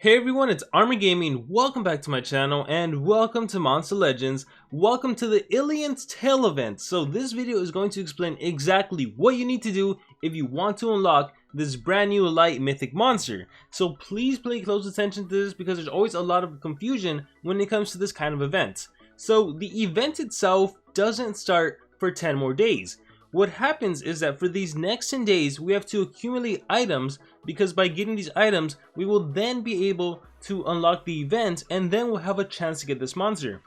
Hey everyone, it's Armor Gaming. Welcome back to my channel and welcome to Monster Legends. Welcome to the Illion's Tail event. So this video is going to explain exactly what you need to do if you want to unlock this brand new light mythic monster. So please pay close attention to this because there's always a lot of confusion when it comes to this kind of event. So the event itself doesn't start for 10 more days. What happens is that for these next 10 days, we have to accumulate items because by getting these items, we will then be able to unlock the event and then we'll have a chance to get this monster.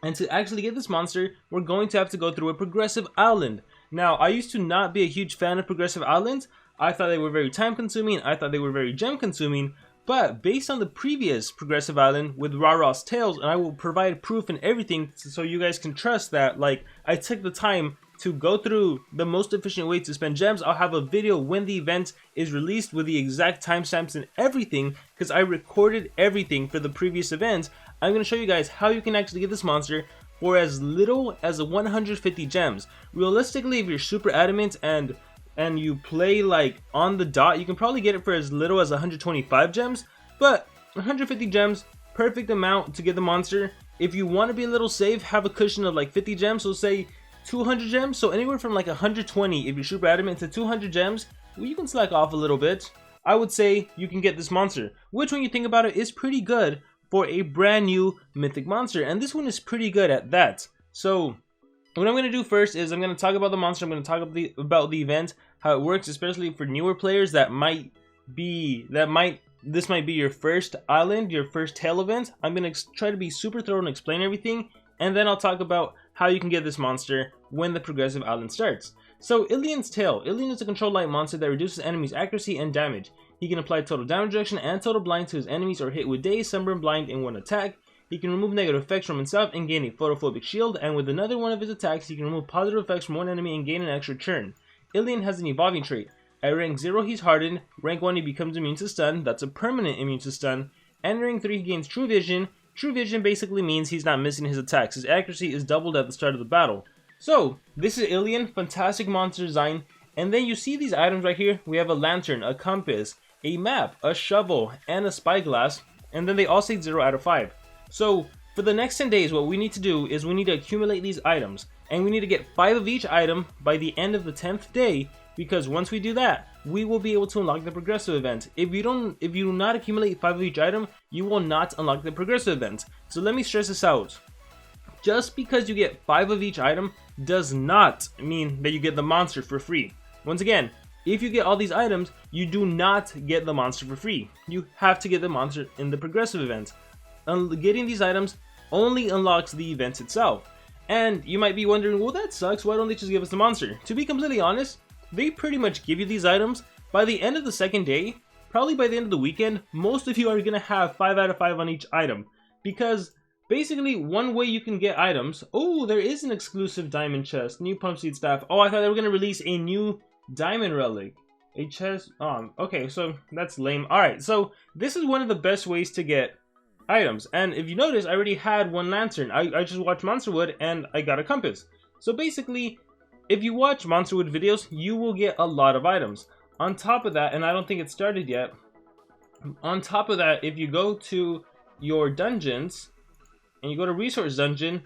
And to actually get this monster, we're going to have to go through a progressive island. Now, I used to not be a huge fan of progressive islands. I thought they were very time consuming, I thought they were very gem consuming, but based on the previous progressive island with Raraw's Tails, and I will provide proof and everything so you guys can trust that, like, I took the time to go through the most efficient way to spend gems. I'll have a video when the event is released with the exact timestamps and everything because I recorded everything for the previous event. I'm going to show you guys how you can actually get this monster for as little as 150 gems. Realistically, if you're super adamant and you play like on the dot, you can probably get it for as little as 125 gems, but 150 gems, perfect amount to get the monster. If you want to be a little safe, have a cushion of like 50 gems, so say 200 gems, so anywhere from like 120 if you're super adamant to 200 gems, well, you can slack off a little bit. I would say you can get this monster, which when you think about it is pretty good for a brand new mythic monster, and this one is pretty good at that. So what I'm going to do first is I'm going to talk about the monster, I'm going to talk about the event, how it works, especially for newer players this might be your first island, your first tail event. I'm going to try to be super thorough and explain everything, and then I'll talk about how you can get this monster when the progressive island starts. So Illion's Tail. Illion is a controlled light monster that reduces enemies' accuracy and damage. He can apply total damage reduction and total blind to his enemies or hit with daze, sunburn, blind in one attack. He can remove negative effects from himself and gain a photophobic shield, and with another one of his attacks he can remove positive effects from one enemy and gain an extra turn. Illion has an evolving trait. At rank 0 he's hardened, rank 1 he becomes immune to stun, that's a permanent immune to stun, and rank 3 he gains true vision. True vision basically means he's not missing his attacks. His accuracy is doubled at the start of the battle. So, this is Illion, fantastic monster design. And then you see these items right here. We have a lantern, a compass, a map, a shovel, and a spyglass. And then they all say 0 out of 5. So, for the next 10 days, what we need to do is we need to accumulate these items. And we need to get 5 of each item by the end of the 10th day. Because once we do that, we will be able to unlock the progressive event. If you do not accumulate 5 of each item, you will not unlock the progressive event. So let me stress this out. Just because you get 5 of each item does not mean that you get the monster for free. Once again, if you get all these items, you do not get the monster for free. You have to get the monster in the progressive event. Getting these items only unlocks the event itself. And you might be wondering, well, that sucks, why don't they just give us the monster? To be completely honest, they pretty much give you these items by the end of the second day. Probably by the end of the weekend, most of you are going to have 5 out of 5 on each item. Because basically, one way you can get items... Oh, there is an exclusive diamond chest. New pump seed staff. Oh, I thought they were going to release a new diamond relic. A chest... okay, so that's lame. Alright, so this is one of the best ways to get items. And if you notice, I already had one lantern. I just watched Monsterwood and I got a compass. So basically, if you watch Monsterwood videos, you will get a lot of items. On top of that, and I don't think it started yet, on top of that, if you go to your dungeons, and you go to resource dungeon,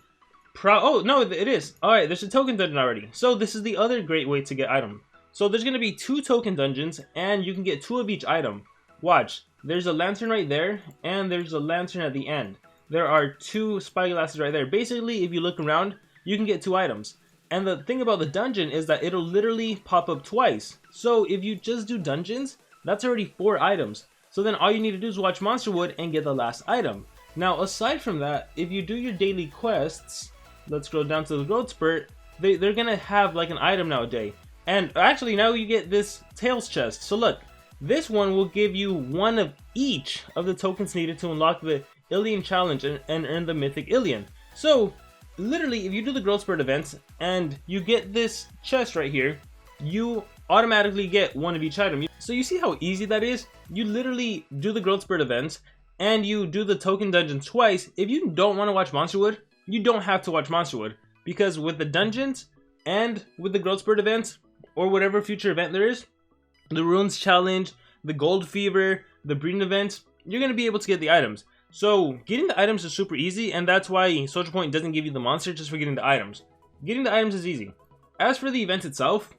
oh, no, it is. Alright, there's a token dungeon already. So this is the other great way to get item. So there's going to be 2 token dungeons, and you can get 2 of each item. Watch, there's a lantern right there, and there's a lantern at the end. There are 2 spyglasses right there. Basically, if you look around, you can get 2 items. And the thing about the dungeon is that it'll literally pop up twice. So if you just do dungeons, that's already 4 items. So then all you need to do is watch Monsterwood and get the last item. Now aside from that, if you do your daily quests, let's scroll down to the growth spurt, they're gonna have like an item now a day. And actually now you get this Tails chest. So look, this one will give you 1 of each of the tokens needed to unlock the Illion challenge and earn the mythic Illion. So literally, if you do the growth spurt events and you get this chest right here, you automatically get 1 of each item. So you see how easy that is? You literally do the growth spurt events and you do the token dungeon twice. If you don't want to watch Monsterwood, you don't have to watch Monsterwood, because with the dungeons and with the growth spurt events or whatever future event there is, the runes challenge, the gold fever, the breeding event, you're going to be able to get the items. So getting the items is super easy, and that's why SocialPoint doesn't give you the monster just for getting the items. Getting the items is easy. As for the event itself,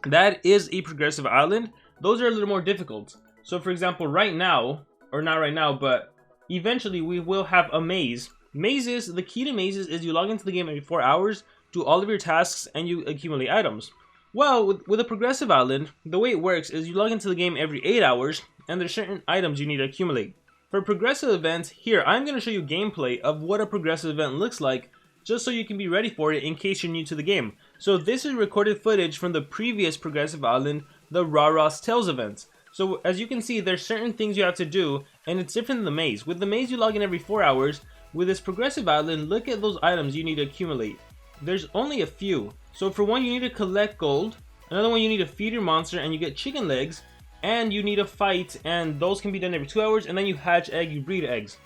that is a progressive island. Those are a little more difficult. So for example, right now, or not right now, but eventually we will have a maze. Mazes, the key to mazes is you log into the game every 4 hours, do all of your tasks, and you accumulate items. Well, with a progressive island, the way it works is you log into the game every 8 hours, and there's certain items you need to accumulate. For progressive events, here, I'm going to show you gameplay of what a progressive event looks like, just so you can be ready for it in case you're new to the game. So this is recorded footage from the previous progressive island, the Rah-Rah's Tales event. So as you can see, there's certain things you have to do, and it's different than the maze. With the maze, you log in every 4 hours. With this progressive island, look at those items you need to accumulate. There's only a few. So for one, you need to collect gold. Another one, you need to feed your monster, and you get chicken legs. And you need to fight, and those can be done every 2 hours. And then you hatch egg, you breed eggs.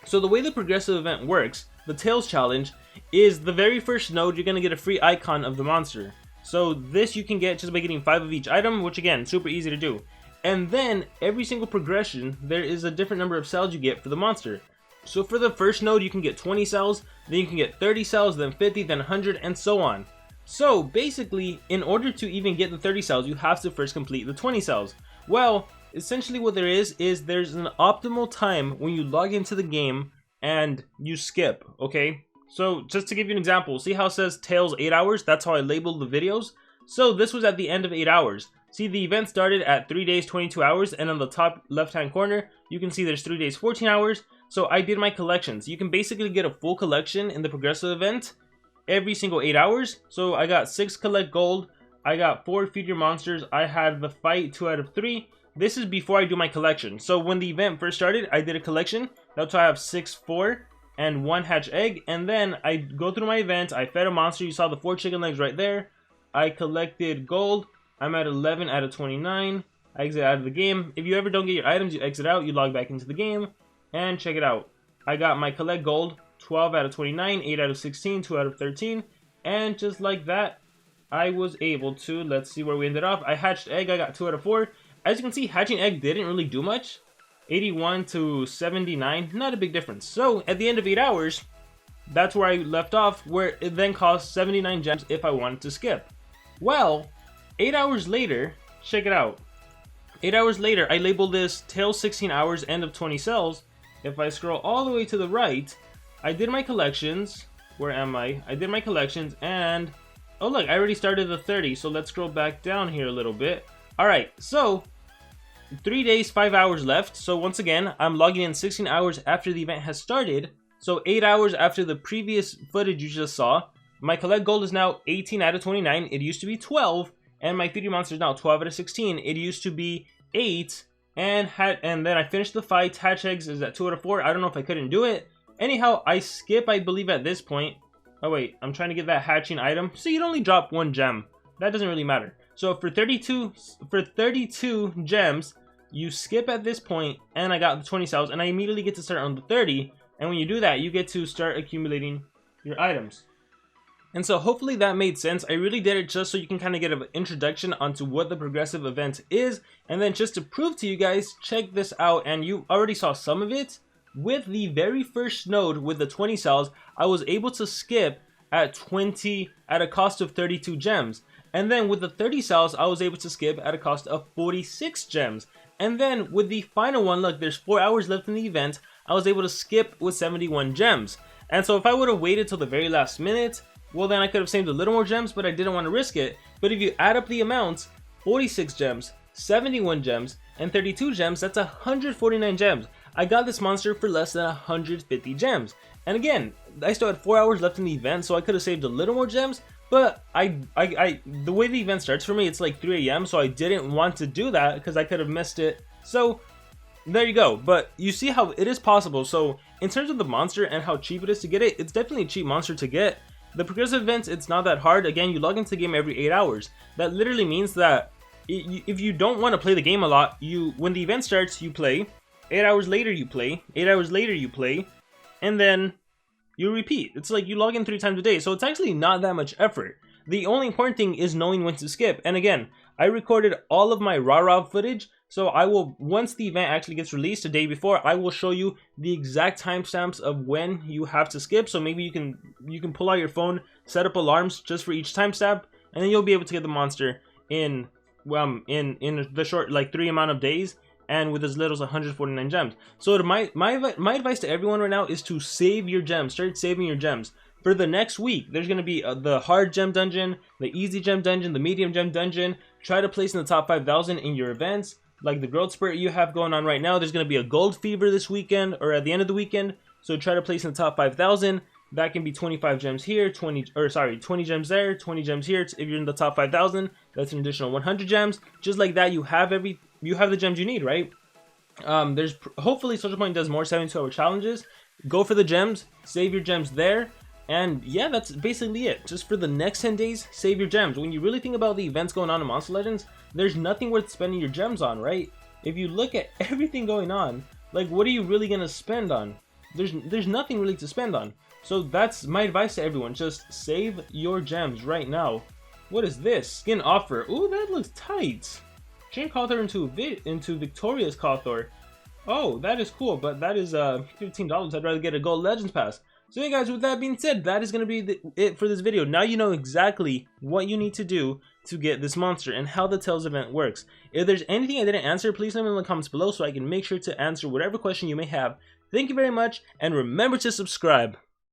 So the way the progressive event works, the Tales challenge, is the very first node, you're going to get a free icon of the monster. So this you can get just by getting 5 of each item, which again, super easy to do. And then every single progression, there is a different number of cells you get for the monster. So for the first node, you can get 20 cells, then you can get 30 cells, then 50, then 100, and so on. So basically, in order to even get the 30 cells, you have to first complete the 20 cells. Well, essentially what there is there's an optimal time when you log into the game and you skip, okay? So just to give you an example, see how it says Tales 8 hours? That's how I labeled the videos. So this was at the end of 8 hours. See, the event started at 3 days, 22 hours, and on the top left-hand corner, you can see there's 3 days, 14 hours. So I did my collections. You can basically get a full collection in the progressive event every single 8 hours. So I got 6 collect gold, I got 4 feed your monsters, I had the fight 2 out of 3. This is before I do my collection. So when the event first started, I did a collection. That's why I have 6, 4, and 1 hatch egg. And then I go through my event, I fed a monster, you saw the 4 chicken legs right there. I collected gold, I'm at 11 out of 29. I exit out of the game. If you ever don't get your items, you exit out, you log back into the game. And check it out. I got my collect gold, 12 out of 29, 8 out of 16, 2 out of 13. And just like that, I was able to, let's see where we ended up. I hatched egg, I got 2 out of 4. As you can see, hatching egg didn't really do much. 81 to 79, not a big difference. So at the end of 8 hours, that's where I left off, where it then cost 79 gems if I wanted to skip. Well, 8 hours later, check it out. 8 hours later, I labeled this Tales 16 hours, end of 20 cells. If I scroll all the way to the right, I did my collections. Where am I? I did my collections, and oh look, I already started the 30, so let's scroll back down here a little bit. Alright, so 3 days, 5 hours left. So once again, I'm logging in 16 hours after the event has started. So 8 hours after the previous footage you just saw. My collect gold is now 18 out of 29. It used to be 12. And my feed your monster is now 12 out of 16. It used to be 8. And then I finished the fight. Hatch eggs is at 2 out of 4. I don't know if I couldn't do it. Anyhow, I skip, I believe, at this point. Oh wait, I'm trying to get that hatching item. So you'd only drop 1 gem. That doesn't really matter. So for 32 gems, you skip at this point, and I got the 20 cells, and I immediately get to start on the 30. And when you do that, you get to start accumulating your items. And so hopefully that made sense. I really did it just so you can kind of get an introduction onto what the progressive event is. And then just to prove to you guys, check this out. And you already saw some of it. With the very first node with the 20 cells, I was able to skip at a cost of 32 gems. And then with the 30 cells, I was able to skip at a cost of 46 gems. And then with the final one, look, there's 4 hours left in the event, I was able to skip with 71 gems. And so if I would have waited till the very last minute, well then I could have saved a little more gems, but I didn't want to risk it. But if you add up the amounts, 46 gems, 71 gems, and 32 gems, that's 149 gems. I got this monster for less than 150 gems. And again, I still had 4 hours left in the event, so I could have saved a little more gems. But the way the event starts for me, it's like 3 AM, so I didn't want to do that because I could have missed it. So there you go. But you see how it is possible. So in terms of the monster and how cheap it is to get it, it's definitely a cheap monster to get. The progressive events, it's not that hard. Again, you log into the game every 8 hours. That literally means that if you don't want to play the game a lot, when the event starts, you play. 8 hours later, you play. 8 hours later, you play. And then you repeat. It's like you log in 3 times a day. So it's actually not that much effort. The only important thing is knowing when to skip. And again, I recorded all of my raw footage, so I will, once the event actually gets released the day before, I will show you the exact timestamps of when you have to skip. So maybe you can pull out your phone, set up alarms just for each timestamp, and then you'll be able to get the monster in the short, like 3 amount of days, and with as little as 149 gems. So my advice to everyone right now is to save your gems. Start saving your gems. For the next week, there's going to be the hard gem dungeon, the easy gem dungeon, the medium gem dungeon. Try to place in the top 5,000 in your events. Like the growth spurt you have going on right now, there's going to be a gold fever this weekend, or at the end of the weekend. So try to place in the top 5,000. That can be 25 gems here, 20 gems there, 20 gems here. If you're in the top 5,000, that's an additional 100 gems. Just like that, you have the gems you need, right? There's hopefully SocialPoint does more 72-hour challenges. Go for the gems, save your gems there, and yeah, that's basically it. Just for the next 10 days, save your gems. When you really think about the events going on in Monster Legends, there's nothing worth spending your gems on, right? If you look at everything going on, like, what are you really gonna spend on? There's nothing really to spend on. So that's my advice to everyone. Just save your gems right now. What is this? Skin offer. Ooh, that looks tight. Change Cawthor into Victoria's Cawthor. Oh, that is cool, but that is $15. I'd rather get a Gold Legends Pass. So yeah guys, with that being said, that is going to be it for this video. Now you know exactly what you need to do to get this monster and how the Tales event works. If there's anything I didn't answer, please let me know in the comments below so I can make sure to answer whatever question you may have. Thank you very much, and remember to subscribe.